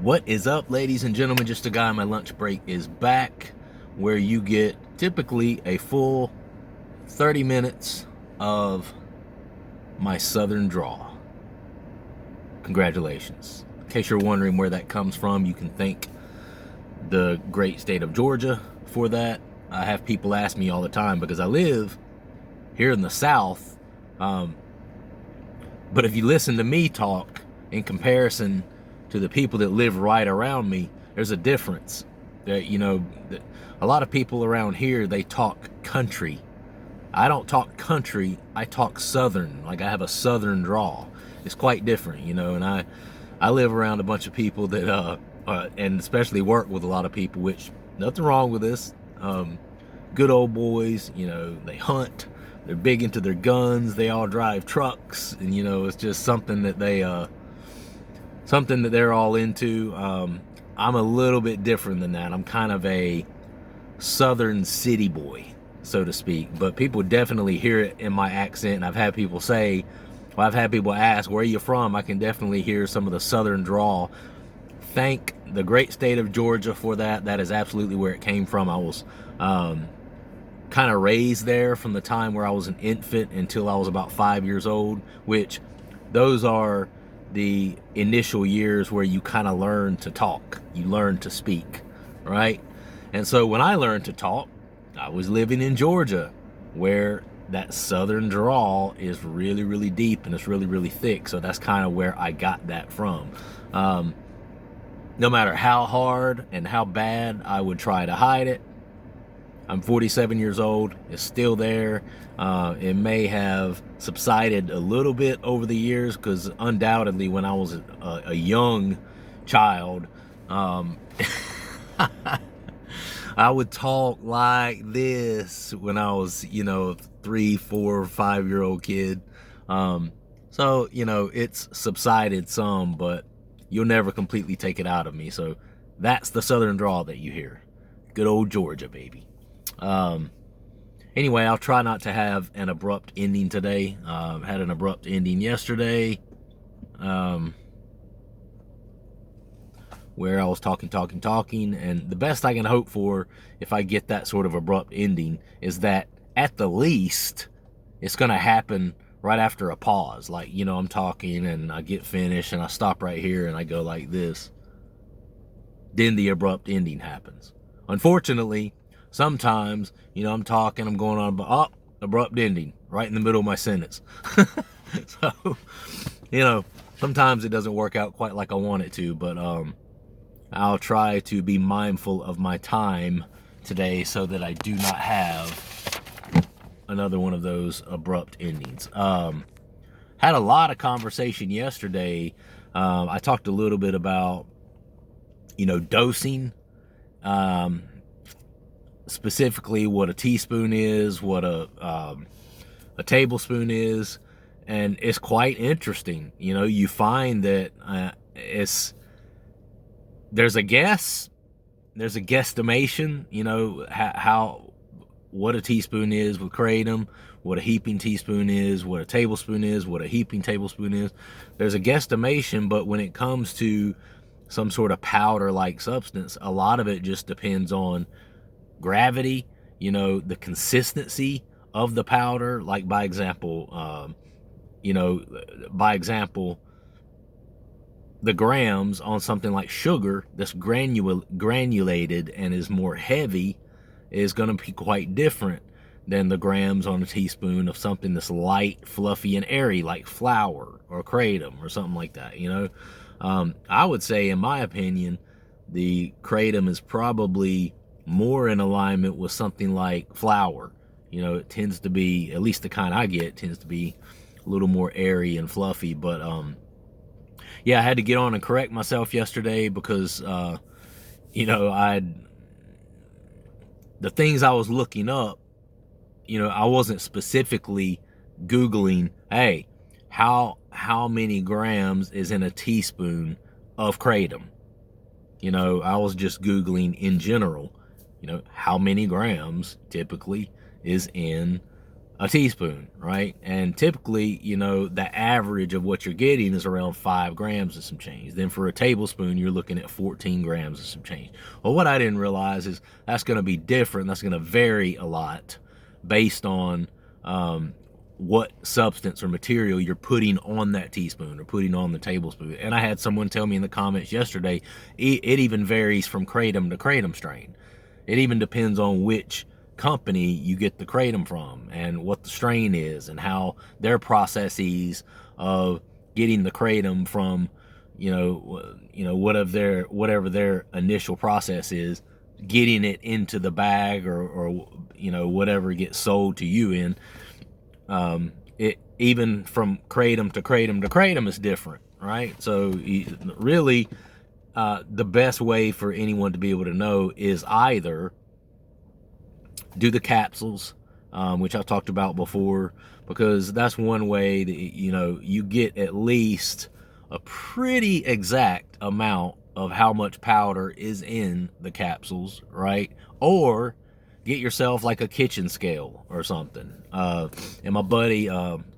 What is up, ladies and gentlemen? Just a guy on my lunch break is back, where you get typically a full 30 minutes of my southern drawl. Congratulations. In case you're wondering where that comes from, you can thank the great state of Georgia for that. I have people ask me all the time because I live here in the South. But if you listen to me talk in comparison to the people that live right around me, there's a difference. That a lot of people around here, they talk country. I don't talk country, I talk southern. Like, I have a southern drawl. It's quite different, and I live around a bunch of people that and especially work with a lot of people, which nothing wrong with this. Good old boys, they hunt, they're big into their guns, they all drive trucks, and it's just something that they're all into. I'm a little bit different than that. I'm kind of a southern city boy, so to speak, but people definitely hear it in my accent. And I've had people ask, where are you from? I can definitely hear some of the southern drawl. Thank the great state of Georgia for that. That is absolutely where it came from. I was kind of raised there from the time where I was an infant until I was about 5 years old, which those are the initial years where you kind of learn to talk, you learn to speak, right? And so when I learned to talk, I was living in Georgia, where that southern drawl is really, really deep and it's really, really thick. So that's kind of where I got that from. No matter how hard and how bad I would try to hide it, I'm 47 years old. It's still there. It may have subsided a little bit over the years, because undoubtedly when I was a young child, I would talk like this when I was, 3, 4, 5-year-old kid. So, it's subsided some, but you'll never completely take it out of me. So that's the southern drawl that you hear. Good old Georgia, baby. Anyway, I'll try not to have an abrupt ending today. Had an abrupt ending yesterday, where I was talking, and the best I can hope for, if I get that sort of abrupt ending, is that at the least it's going to happen right after a pause. Like, I'm talking and I get finished and I stop right here and I go like this. Then the abrupt ending happens. Unfortunately, sometimes, I'm talking, I'm going on, but abrupt ending right in the middle of my sentence. So, sometimes it doesn't work out quite like I want it to, but I'll try to be mindful of my time today so that I do not have another one of those abrupt endings. Had a lot of conversation yesterday. I talked a little bit about, dosing. Specifically what a teaspoon is, what a tablespoon is, and it's quite interesting. You find that there's a guesstimation, how what a teaspoon is with kratom, what a heaping teaspoon is, what a tablespoon is, what a heaping tablespoon is. There's a guesstimation, but when it comes to some sort of powder-like substance, a lot of it just depends on gravity, the consistency of the powder. Like, by example, the grams on something like sugar that's granulated and is more heavy is going to be quite different than the grams on a teaspoon of something that's light, fluffy, and airy, like flour or kratom or something like that. I would say, in my opinion, the kratom is probably more in alignment with something like flour. It tends to be, at least the kind I get, tends to be a little more airy and fluffy. But yeah, I had to get on and correct myself yesterday because the things I was looking up, I wasn't specifically Googling, hey, how many grams is in a teaspoon of kratom. I was just Googling in general, how many grams typically is in a teaspoon, right? And typically, you know, the average of what you're getting is around 5 grams and some change. Then for a tablespoon, you're looking at 14 grams and some change. Well, what I didn't realize is that's going to be different. That's going to vary a lot based on what substance or material you're putting on that teaspoon or putting on the tablespoon. And I had someone tell me in the comments yesterday, it even varies from kratom to kratom strain. It even depends on which company you get the kratom from and what the strain is and how their processes of getting the kratom from, whatever their initial process is, getting it into the bag or whatever gets sold to you in. It even from kratom to kratom to kratom is different, right? So really, the best way for anyone to be able to know is either do the capsules, which I've talked about before, because that's one way that, you get at least a pretty exact amount of how much powder is in the capsules, right? Or get yourself like a kitchen scale or something. And my buddy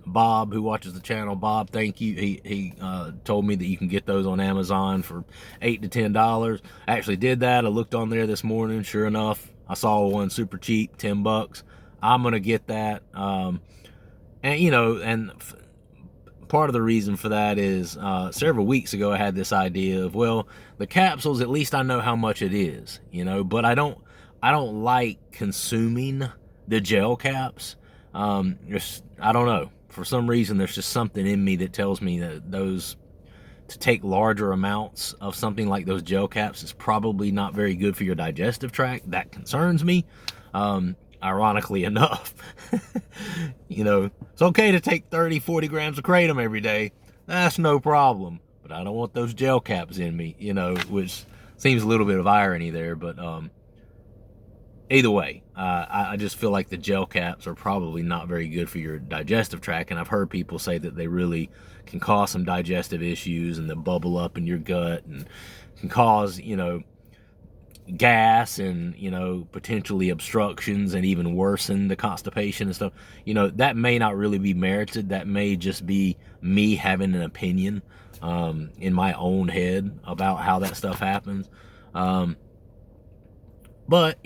Bob, who watches the channel, Bob, thank you. He told me that you can get those on Amazon for $8 to $10. I actually did that. I looked on there this morning. Sure enough, I saw one super cheap, $10. I'm gonna get that. And part of the reason for that is several weeks ago I had this idea of, well, the capsules, at least I know how much it is, but I don't like consuming the gel caps. I don't know. For some reason, there's just something in me that tells me that to take larger amounts of something like those gel caps is probably not very good for your digestive tract. That concerns me. Ironically enough, it's okay to take 30, 40 grams of kratom every day. That's no problem. But I don't want those gel caps in me, which seems a little bit of irony there. But either way, I just feel like the gel caps are probably not very good for your digestive tract. And I've heard people say that they really can cause some digestive issues and they bubble up in your gut and can cause, gas and, potentially obstructions and even worsen the constipation and stuff. That may not really be merited. That may just be me having an opinion in my own head about how that stuff happens. But,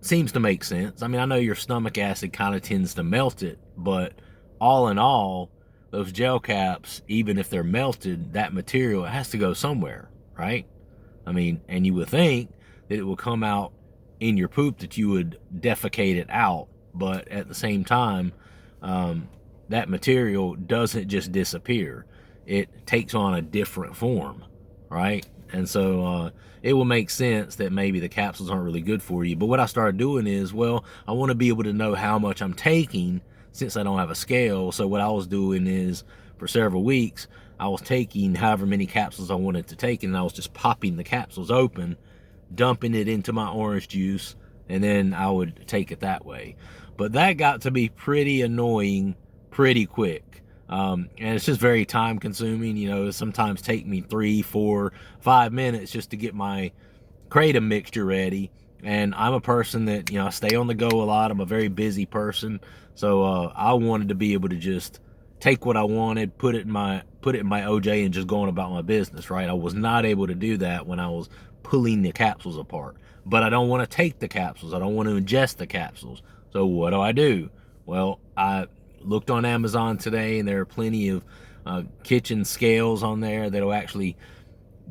seems to make sense. I mean, I know your stomach acid kind of tends to melt it, but all in all, those gel caps, even if they're melted, that material, it has to go somewhere, right? I mean, and you would think that it would come out in your poop, that you would defecate it out, but at the same time, that material doesn't just disappear. It takes on a different form, right? And so it will make sense that maybe the capsules aren't really good for you. But what I started doing is, well, I want to be able to know how much I'm taking since I don't have a scale. So what I was doing is, for several weeks, I was taking however many capsules I wanted to take, and I was just popping the capsules open, dumping it into my orange juice, and then I would take it that way. But that got to be pretty annoying pretty quick. And it's just very time consuming. It sometimes take me 3, 4, 5 minutes just to get my kratom mixture ready. And I'm a person that, I stay on the go a lot. I'm a very busy person. So I wanted to be able to just take what I wanted, put it in my OJ and just go on about my business, right? I was not able to do that when I was pulling the capsules apart. But I don't want to take the capsules. I don't want to ingest the capsules. So what do? Well, I looked on Amazon today, and there are plenty of kitchen scales on there that'll actually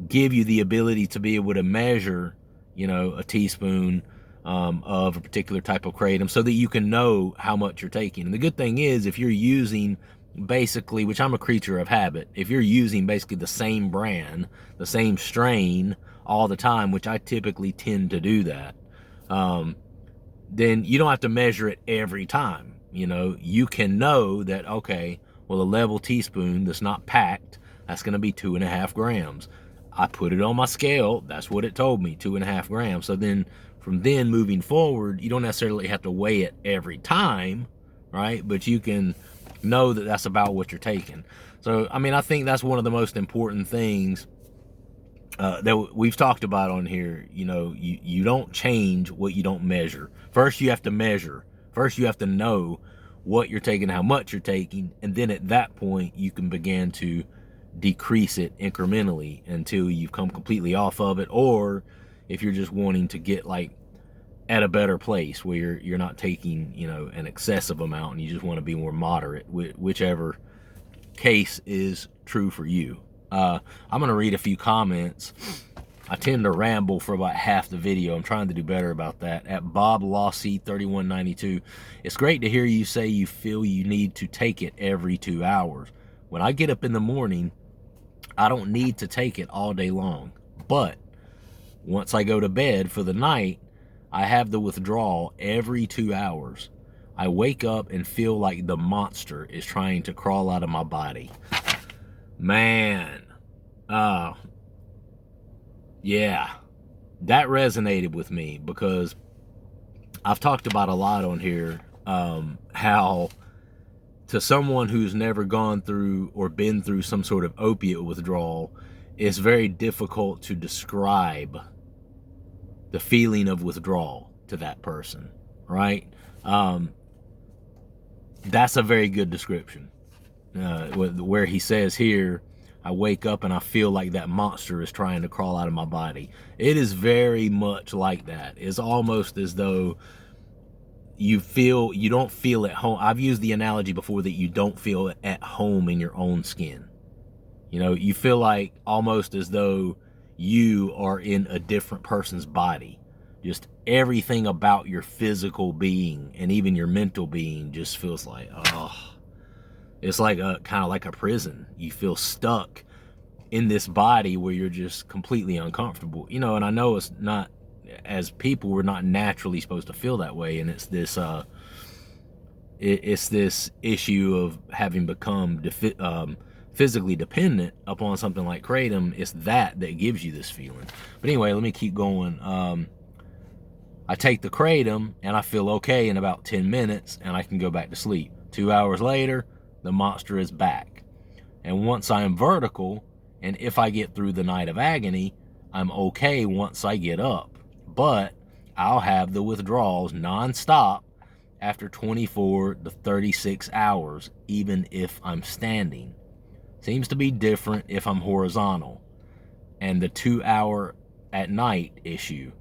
give you the ability to be able to measure, a teaspoon of a particular type of kratom, so that you can know how much you're taking. And the good thing is, if you're using basically, which I'm a creature of habit, if you're using basically the same brand, the same strain all the time, which I typically tend to do that, then you don't have to measure it every time. You can know that, okay, well, a level teaspoon that's not packed, that's going to be 2.5 grams. I put it on my scale. That's what it told me, 2.5 grams. So then from then moving forward, you don't necessarily have to weigh it every time, right? But you can know that that's about what you're taking. So, I mean, I think that's one of the most important things that we've talked about on here. You don't change what you don't measure. First, you have to measure. First, you have to know what you're taking, how much you're taking, and then at that point you can begin to decrease it incrementally until you've come completely off of it. Or if you're just wanting to get like at a better place where you're not taking, you know, an excessive amount and you just want to be more moderate, whichever case is true for you. I'm going to read a few comments. I tend to ramble for about half the video. I'm trying to do better about that. At Bob Lossy 3192, it's great to hear you say you feel you need to take it every 2 hours. When I get up in the morning, I don't need to take it all day long. But once I go to bed for the night, I have the withdrawal every 2 hours. I wake up and feel like the monster is trying to crawl out of my body. Man, yeah, that resonated with me because I've talked about a lot on here, how to someone who's never gone through or been through some sort of opiate withdrawal, it's very difficult to describe the feeling of withdrawal to that person, right? That's a very good description. Where he says here, I wake up and I feel like that monster is trying to crawl out of my body. It is very much like that. It's almost as though you don't feel at home. I've used the analogy before that you don't feel at home in your own skin. You know, you feel like almost as though you are in a different person's body. Just everything about your physical being and even your mental being just feels like, oh, it's like kind of like a prison. You feel stuck in this body where you're just completely uncomfortable. You know, and I know it's not, as people, we're not naturally supposed to feel that way. And it's this issue of having become physically dependent upon something like kratom. It's that gives you this feeling. But anyway, let me keep going. I take the kratom and I feel okay in about 10 minutes and I can go back to sleep. 2 hours later, the monster is back. And once I am vertical, and if I get through the night of agony, I'm okay once I get up. But I'll have the withdrawals nonstop after 24 to 36 hours, even if I'm standing. Seems to be different if I'm horizontal. And the 2 hour at night issue.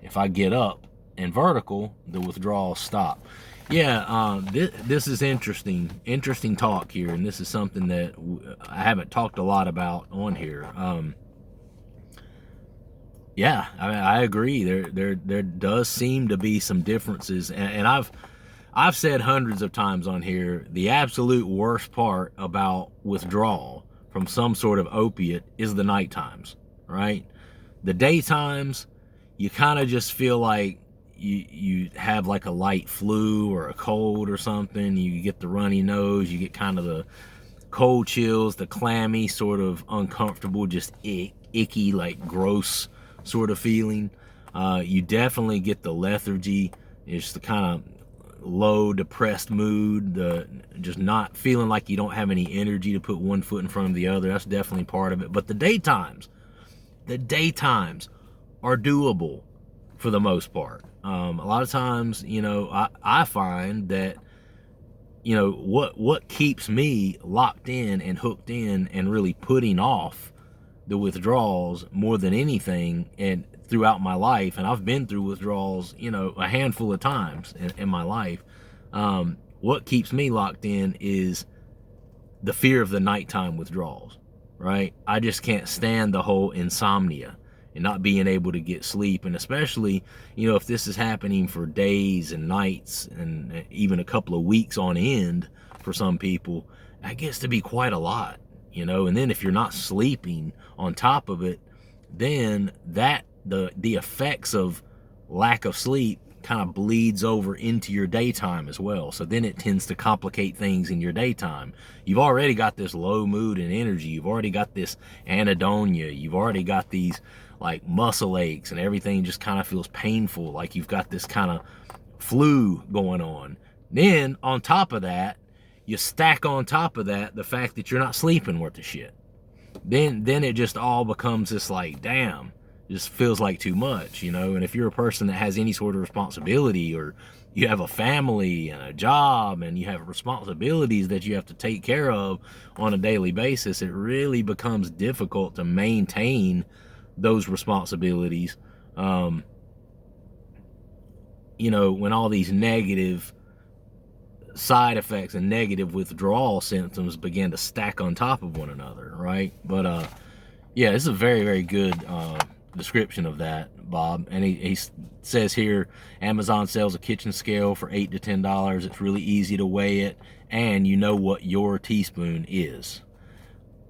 If I get up and vertical, the withdrawals stop. Yeah, this is interesting talk here, and this is something that I haven't talked a lot about on here. Yeah, I agree. There does seem to be some differences, and I've said hundreds of times on here, the absolute worst part about withdrawal from some sort of opiate is the night times, right? The daytimes, you kind of just feel like you have like a light flu or a cold or something. You get the runny nose, you get kind of the cold chills, the clammy, sort of uncomfortable, just icky, like gross sort of feeling. You definitely get the lethargy. It's the kind of low, depressed mood, the just not feeling like you don't have any energy to put one foot in front of the other. That's definitely part of it. But the daytimes are doable for the most part. A lot of times, you know, I find that, you know, what keeps me locked in and hooked in and really putting off the withdrawals more than anything, and throughout my life, and I've been through withdrawals, you know, a handful of times in my life. What keeps me locked in is the fear of the nighttime withdrawals, right? I just can't stand the whole insomnia and not being able to get sleep. And especially, you know, if this is happening for days and nights and even a couple of weeks on end for some people, that gets to be quite a lot, you know. And then if you're not sleeping on top of it, then that the effects of lack of sleep kind of bleeds over into your daytime as well. So then it tends to complicate things in your daytime. You've already got this low mood and energy. You've already got this anhedonia. You've already got these like muscle aches, and everything just kind of feels painful, like you've got this kind of flu going on. Then on top of that, you stack on top of that the fact that you're not sleeping worth a shit. Then it just all becomes this like, damn, just feels like too much, you know. And if you're a person that has any sort of responsibility, or you have a family and a job and you have responsibilities that you have to take care of on a daily basis, it really becomes difficult to maintain those responsibilities. You know, when all these negative side effects and negative withdrawal symptoms begin to stack on top of one another, right? But yeah, this is a very, very good description of that, Bob. And he says here, Amazon sells a kitchen scale for $8 to $10. It's really easy to weigh it, and you know what your teaspoon is.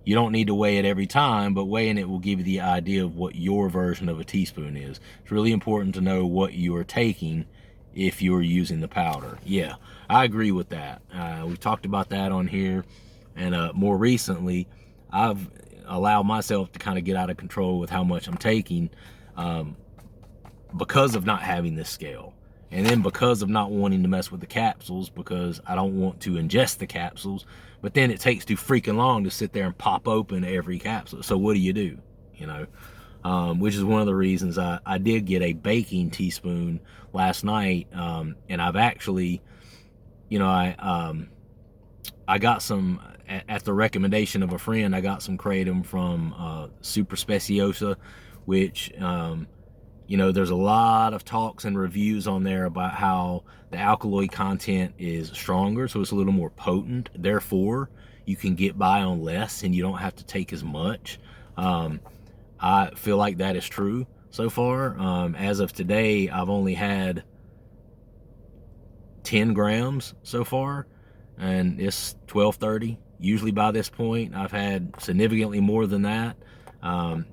You don't need to weigh it every time, but weighing it will give you the idea of what your version of a teaspoon is. It's really important to know what you are taking if you're using the powder. Yeah, I agree with that. We've talked about that on here, and more recently, I've allowed myself to kind of get out of control with how much I'm taking because of not having this scale. And then because of not wanting to mess with the capsules, because I don't want to ingest the capsules, but then it takes too freaking long to sit there and pop open every capsule. So what do? You know, which is one of the reasons I did get a baking teaspoon last night. And I've actually, you know, I got some, at the recommendation of a friend, I got some kratom from Super Speciosa, which, you know, there's a lot of talks and reviews on there about how the alkaloid content is stronger, so it's a little more potent. Therefore, you can get by on less and you don't have to take as much. I feel like that is true so far. As of today, I've only had 10 grams so far, and it's 12:30. Usually by this point, I've had significantly more than that.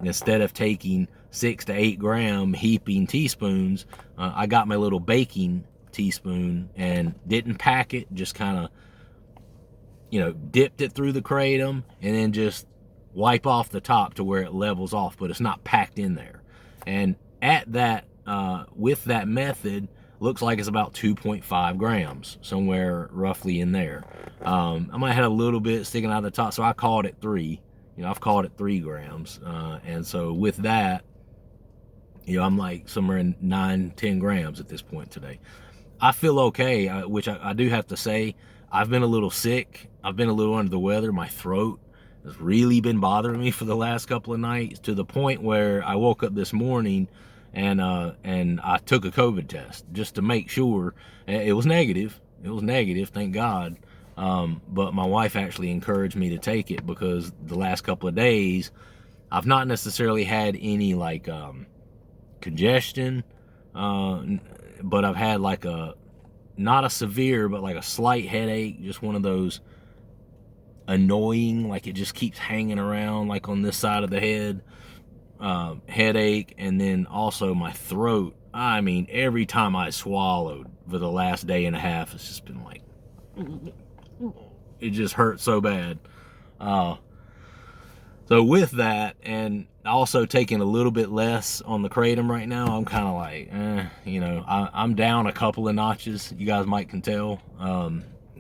Instead of taking 6 to 8 gram heaping teaspoons, I got my little baking teaspoon and didn't pack it, just kind of, you know, dipped it through the kratom and then just wipe off the top to where it levels off, but it's not packed in there. And at that, with that method, looks like it's about 2.5 grams, somewhere roughly in there. I might have had a little bit sticking out of the top, so I called it 3. You know, I've called it 3 grams. And so with that, you know, I'm like somewhere in 9-10 grams at this point today. I feel okay, which I do have to say, I've been a little sick. I've been a little under the weather. My throat has really been bothering me for the last couple of nights, to the point where I woke up this morning and I took a COVID test just to make sure. It was negative. It was negative, thank God. But my wife actually encouraged me to take it because the last couple of days, I've not necessarily had any like congestion, but I've had like not a severe, but like a slight headache, just one of those annoying, like it just keeps hanging around like on this side of the head, headache. And then also my throat, I mean, every time I swallowed for the last day and a half, it's just been like, it just hurts so bad. So with that, and also taking a little bit less on the kratom right now, I'm kind of like, you know, I'm down a couple of notches. You guys might can tell.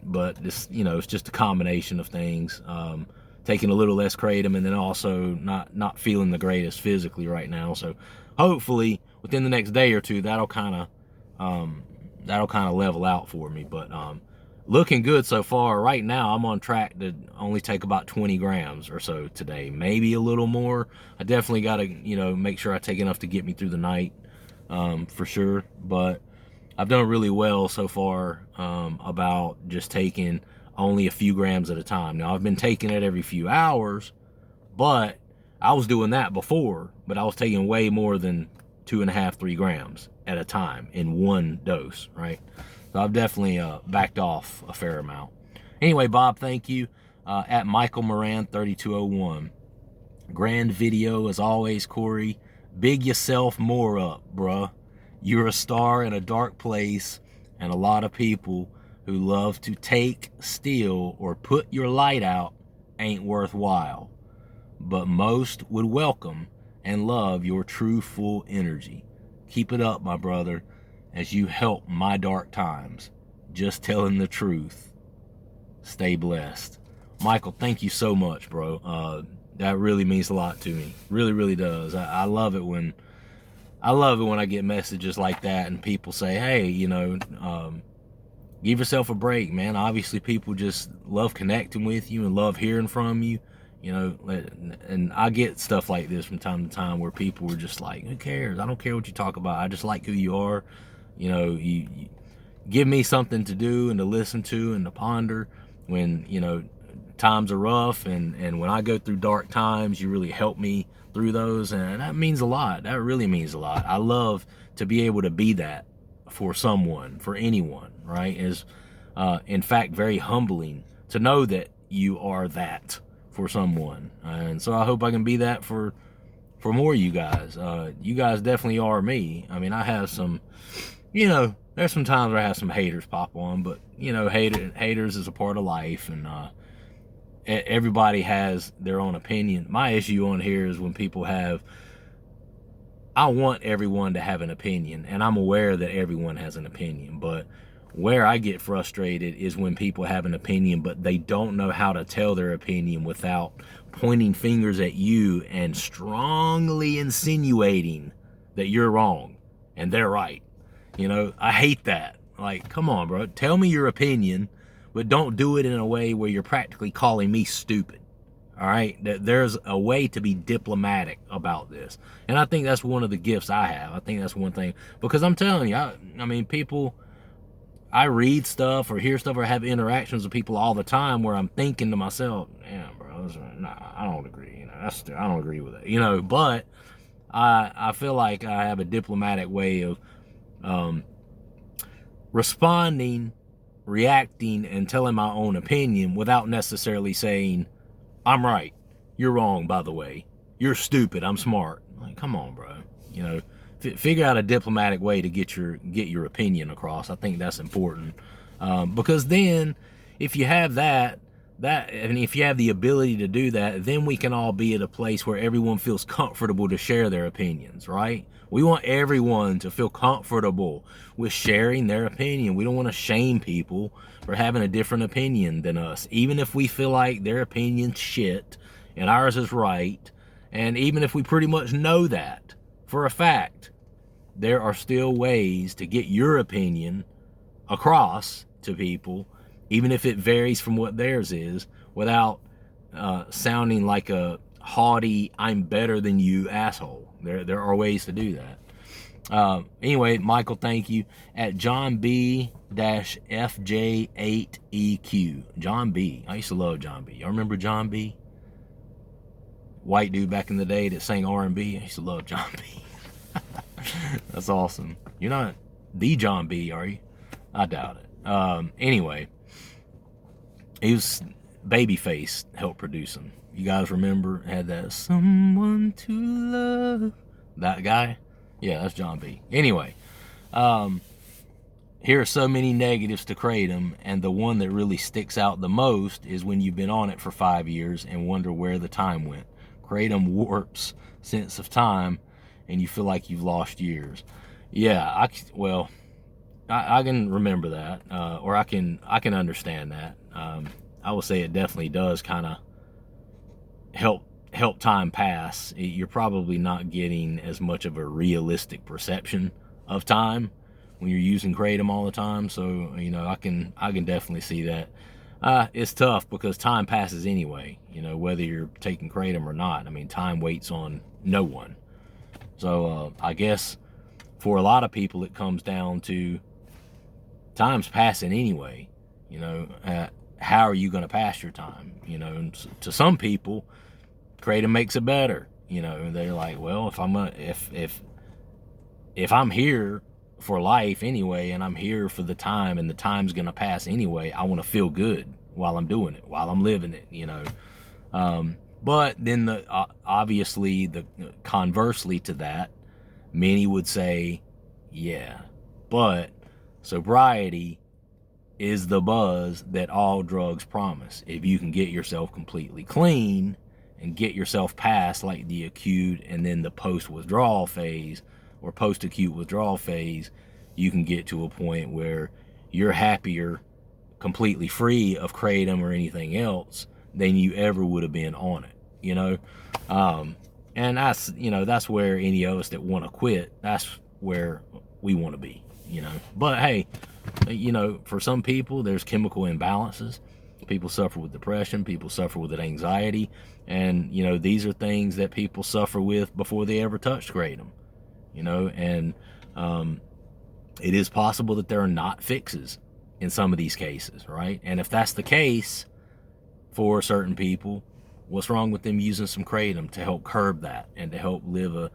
But this, you know, it's just a combination of things. Taking a little less kratom, and then also not feeling the greatest physically right now. So hopefully within the next day or two, that'll kind of level out for me. But looking good so far. Right now, I'm on track to only take about 20 grams or so today, maybe a little more. I definitely got to, you know, make sure I take enough to get me through the night, for sure. But I've done really well so far about just taking only a few grams at a time. Now, I've been taking it every few hours, but I was doing that before, but I was taking way more than 2.5, 3 grams at a time in one dose, right? So I've definitely backed off a fair amount. Anyway, Bob, thank you. At Michael Moran 3201. Grand video as always, Corey. Big yourself more up, bruh. You're a star in a dark place, and a lot of people who love to take, steal, or put your light out ain't worthwhile. But most would welcome and love your true full energy. Keep it up, my brother, as you help my dark times. Just telling the truth. Stay blessed. Michael, thank you so much, bro. That really means a lot to me. Really, really does. I love it when I love it when I get messages like that and people say, hey, give yourself a break, man. Obviously, people just love connecting with you and love hearing from you, and I get stuff like this from time to time where people are just like, who cares? I don't care what you talk about. I just like who you are. You give me something to do and to listen to and to ponder when, times are rough, and when I go through dark times, you really help me through those, and that means a lot. That really means a lot. I love to be able to be that for someone, for anyone, right? Is in fact very humbling to know that you are that for someone, and so I hope I can be that for more of you guys. You guys definitely are me. I mean, I have some, there's some times where I have some haters pop on, but haters is a part of life, and everybody has their own opinion. My issue on here is when people I want everyone to have an opinion, and I'm aware that everyone has an opinion, but where I get frustrated is when people have an opinion, but they don't know how to tell their opinion without pointing fingers at you and strongly insinuating that you're wrong and they're right. I hate that. Like, come on, bro. Tell me your opinion, but don't do it in a way where you're practically calling me stupid. All right? There's a way to be diplomatic about this. And I think that's one of the gifts I have. I think that's one thing. Because I'm telling you, I mean, people, I read stuff or hear stuff or have interactions with people all the time where I'm thinking to myself, yeah, bro, nah, I don't agree. I don't agree with it. But I feel like I have a diplomatic way of responding, reacting, and telling my own opinion without necessarily saying, I'm right, you're wrong, by the way, you're stupid, I'm smart. Like, come on, bro. Figure out a diplomatic way to get your opinion across. I think that's important, because then if you have that, and if you have the ability to do that, then we can all be at a place where everyone feels comfortable to share their opinions, right? We want everyone to feel comfortable with sharing their opinion. We don't want to shame people for having a different opinion than us, even if we feel like their opinion's shit and ours is right, and even if we pretty much know that for a fact. There are still ways to get your opinion across to people, even if it varies from what theirs is, without sounding like a haughty, I'm better than you asshole. There are ways to do that. Anyway, Michael, thank you. At John B-FJ8EQ. John B. I used to love John B. Y'all remember John B? White dude back in the day that sang R&B. I used to love John B. That's awesome. You're not the John B, are you? I doubt it. Anyway, he was Babyface helped produce him. You guys remember? Had that someone to love. That guy? Yeah, that's John B. Anyway, here are so many negatives to kratom, and the one that really sticks out the most is when you've been on it for 5 years and wonder where the time went. Kratom warps sense of time, and you feel like you've lost years. Yeah, I can remember that, or I can understand that. I will say it definitely does kind of help time pass. You're probably not getting as much of a realistic perception of time when you're using kratom all the time. So I can definitely see that. It's tough because time passes anyway. Whether you're taking kratom or not. I mean, time waits on no one. So I guess for a lot of people it comes down to time's passing anyway. How are you going to pass your time? And to some people, kratom makes it better. They're like, well, if I'm here for life anyway, and I'm here for the time, and the time's going to pass anyway, I want to feel good while I'm doing it, while I'm living it. But then obviously conversely to that, many would say, yeah, but sobriety is the buzz that all drugs promise. If you can get yourself completely clean and get yourself past like the acute and then the post-withdrawal phase or post-acute withdrawal phase, you can get to a point where you're happier completely free of kratom or anything else than you ever would have been on it. And that's, you know, that's where any of us that want to quit, that's where we want to be, you know. But hey, you know, for some people, there's chemical imbalances. People suffer with depression, people suffer with anxiety, and, you know, these are things that people suffer with before they ever touched kratom, you know. And it is possible that there are not fixes in some of these cases, right? And if that's the case for certain people, what's wrong with them using some kratom to help curb that and to help live a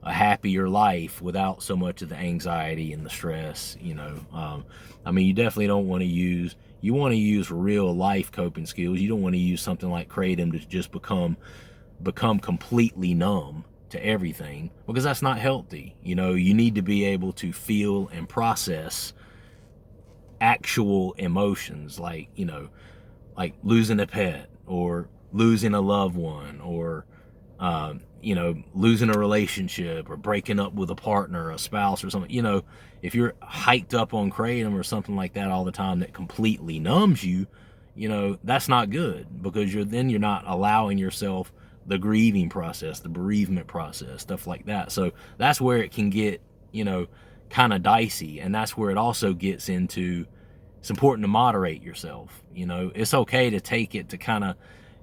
happier life without so much of the anxiety and the stress, you know? I mean, you definitely don't want to use, you want to use real life coping skills. You don't want to use something like kratom to just become completely numb to everything, because that's not healthy. You know, you need to be able to feel and process actual emotions, like, you know, like losing a pet or losing a loved one, or you know, losing a relationship or breaking up with a partner, a spouse or something. You know, if you're hyped up on kratom or something like that all the time that completely numbs you, you know, that's not good, because you're not allowing yourself the grieving process, the bereavement process, stuff like that. So that's where it can get, you know, kind of dicey. And that's where it also gets into, it's important to moderate yourself. You know, it's okay to take it to kind of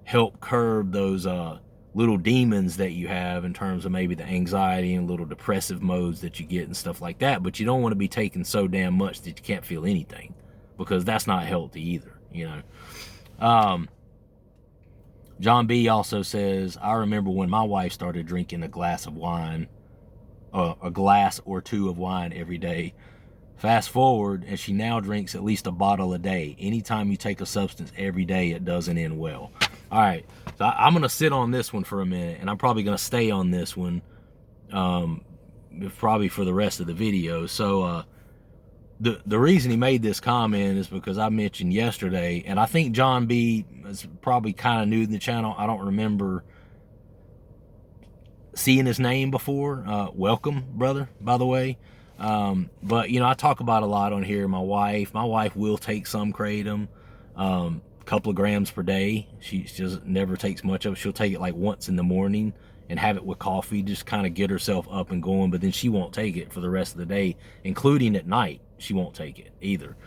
help curb those little demons that you have in terms of maybe the anxiety and little depressive modes that you get and stuff like that. But you don't want to be taking so damn much that you can't feel anything, because that's not healthy either, you know. John B also says, I remember when my wife started drinking a glass of wine, a glass or two of wine every day. Fast forward, and she now drinks at least a bottle a day. Anytime you take a substance every day, it doesn't end well. All right, so I'm going to sit on this one for a minute, and I'm probably going to stay on this one probably for the rest of the video. So the reason he made this comment is because I mentioned yesterday, and I think John B is probably kind of new to the channel. I don't remember seeing his name before. Welcome, brother, by the way. But, you know, I talk about a lot on here. My wife will take some kratom, couple of grams per day. She just never takes much of it. She'll take it like once in the morning and have it with coffee, just kind of get herself up and going, but then she won't take it for the rest of the day, including at night. She won't take it either.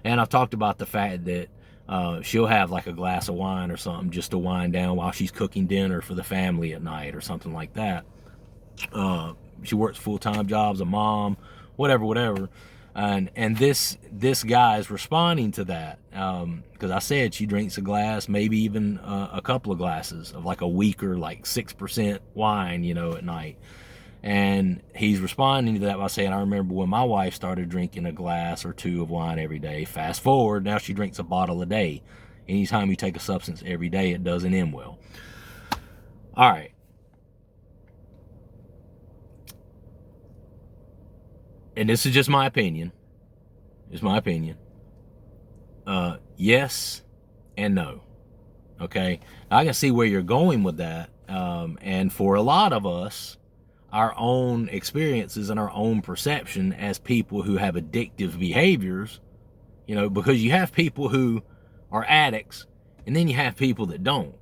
And I've talked about the fact that she'll have like a glass of wine or something just to wind down while she's cooking dinner for the family at night or something like that. She works full-time jobs, a mom, whatever. And this guy is responding to that, because I said she drinks a glass, maybe even a couple of glasses of like a weaker, like 6% wine, you know, at night. And he's responding to that by saying, I remember when my wife started drinking a glass or two of wine every day. Fast forward, now she drinks a bottle a day. Anytime you take a substance every day, it doesn't end well. All right. And this is just my opinion. It's my opinion. Yes and no. Okay? I can see where you're going with that. And for a lot of us, our own experiences and our own perception as people who have addictive behaviors, you know, because you have people who are addicts, and then you have people that don't,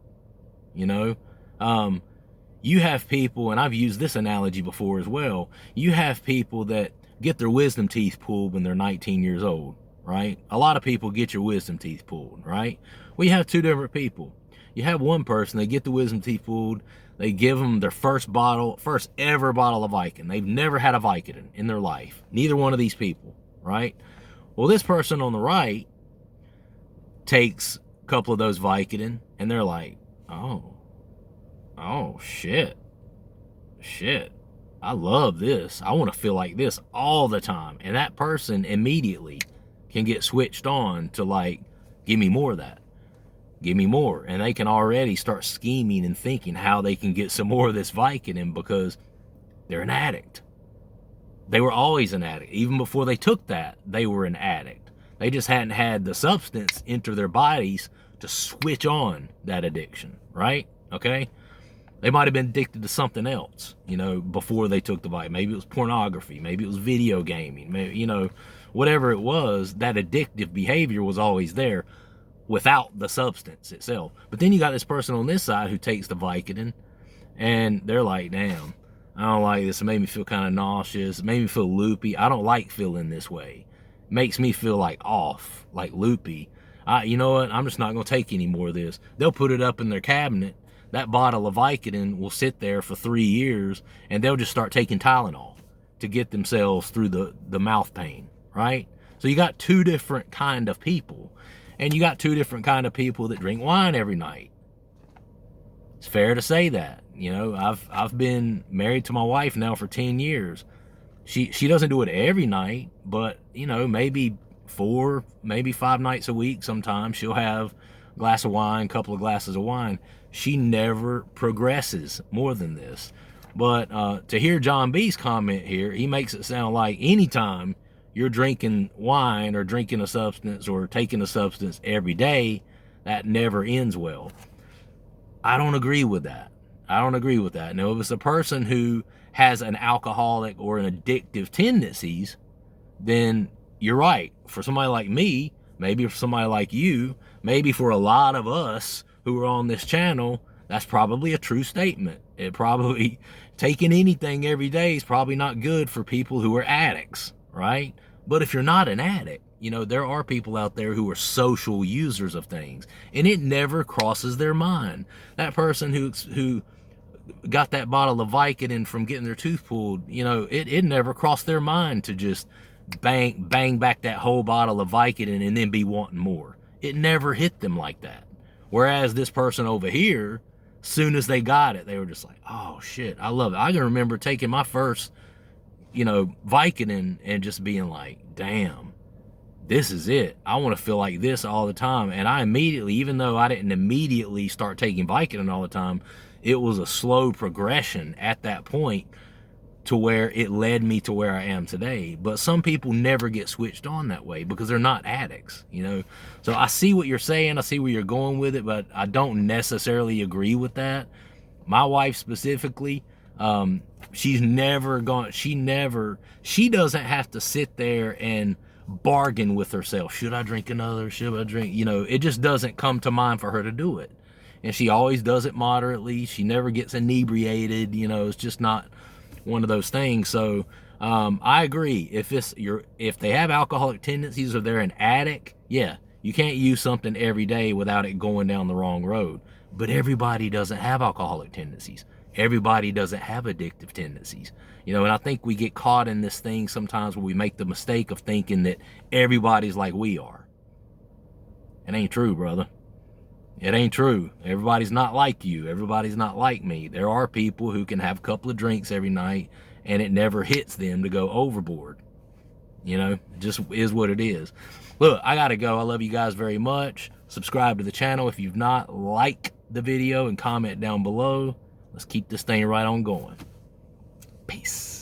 you know. You have people, and I've used this analogy before as well, you have people that get their wisdom teeth pulled when they're 19 years old, right? A lot of people get your wisdom teeth pulled, right? We have two different people. You have one person, they get the wisdom teeth pulled, they give them their first ever bottle of Vicodin. They've never had a Vicodin in their life. Neither one of these people, right? Well, this person on the right takes a couple of those Vicodin, and they're like, oh, shit, I love this. I want to feel like this all the time. And that person immediately can get switched on to like, give me more of that. Give me more. And they can already start scheming and thinking how they can get some more of this Vicodin, because they're an addict. They were always an addict. Even before they took that, they were an addict. They just hadn't had the substance enter their bodies to switch on that addiction, right? Okay? They might have been addicted to something else, you know, before they took the Vicodin. Maybe it was pornography. Maybe it was video gaming. Maybe, you know, whatever it was, that addictive behavior was always there without the substance itself. But then you got this person on this side who takes the Vicodin, And they're like, damn, I don't like this. It made me feel kind of nauseous. It made me feel loopy. I don't like feeling this way. It makes me feel like off, like loopy. You know what? I'm just not going to take any more of this. They'll put it up in their cabinet. That bottle of Vicodin will sit there for 3 years, and they'll just start taking Tylenol to get themselves through the mouth pain, right? So you got two different kind of people, and you got two different kind of people that drink wine every night. It's fair to say that. You know, I've been married to my wife now for 10 years. She doesn't do it every night, but, you know, maybe 4, maybe 5 nights a week sometimes she'll have a glass of wine, a couple of glasses of wine. She never progresses more than this. But to hear John B's comment here, he makes it sound like anytime you're drinking wine or drinking a substance or taking a substance every day, that never ends well. I don't agree with that. I don't agree with that. Now, if it's a person who has an alcoholic or an addictive tendencies, then you're right. For somebody like me, maybe for somebody like you, maybe for a lot of us who are on this channel, that's probably a true statement. It probably, taking anything every day is probably not good for people who are addicts, right? But if you're not an addict, you know, there are people out there who are social users of things, and it never crosses their mind. That person who got that bottle of Vicodin from getting their tooth pulled, you know, it never crossed their mind to just bang back that whole bottle of Vicodin and then be wanting more. It never hit them like that. Whereas this person over here, soon as they got it, they were just like, oh shit, I love it. I can remember taking my first, you know, Vicodin and just being like, damn, this is it. I want to feel like this all the time. And I immediately, even though I didn't immediately start taking Vicodin all the time, it was a slow progression at that point to where it led me to where I am today. But some people never get switched on that way because they're not addicts, you know? So I see what you're saying. I see where you're going with it, but I don't necessarily agree with that. My wife specifically, she doesn't have to sit there and bargain with herself. Should I drink another? Should I drink? You know, it just doesn't come to mind for her to do it. And she always does it moderately. She never gets inebriated. You know, it's just not one of those things. So I agree. If they have alcoholic tendencies or they're an addict, yeah, you can't use something every day without it going down the wrong road. But everybody doesn't have alcoholic tendencies. Everybody doesn't have addictive tendencies. You know, and I think we get caught in this thing sometimes where we make the mistake of thinking that everybody's like we are. It ain't true, brother. It ain't true. Everybody's not like you. Everybody's not like me. There are people who can have a couple of drinks every night and it never hits them to go overboard. You know, it just is what it is. Look, I gotta go. I love you guys very much. Subscribe to the channel if you've not. Like the video and comment down below. Let's keep this thing right on going. Peace.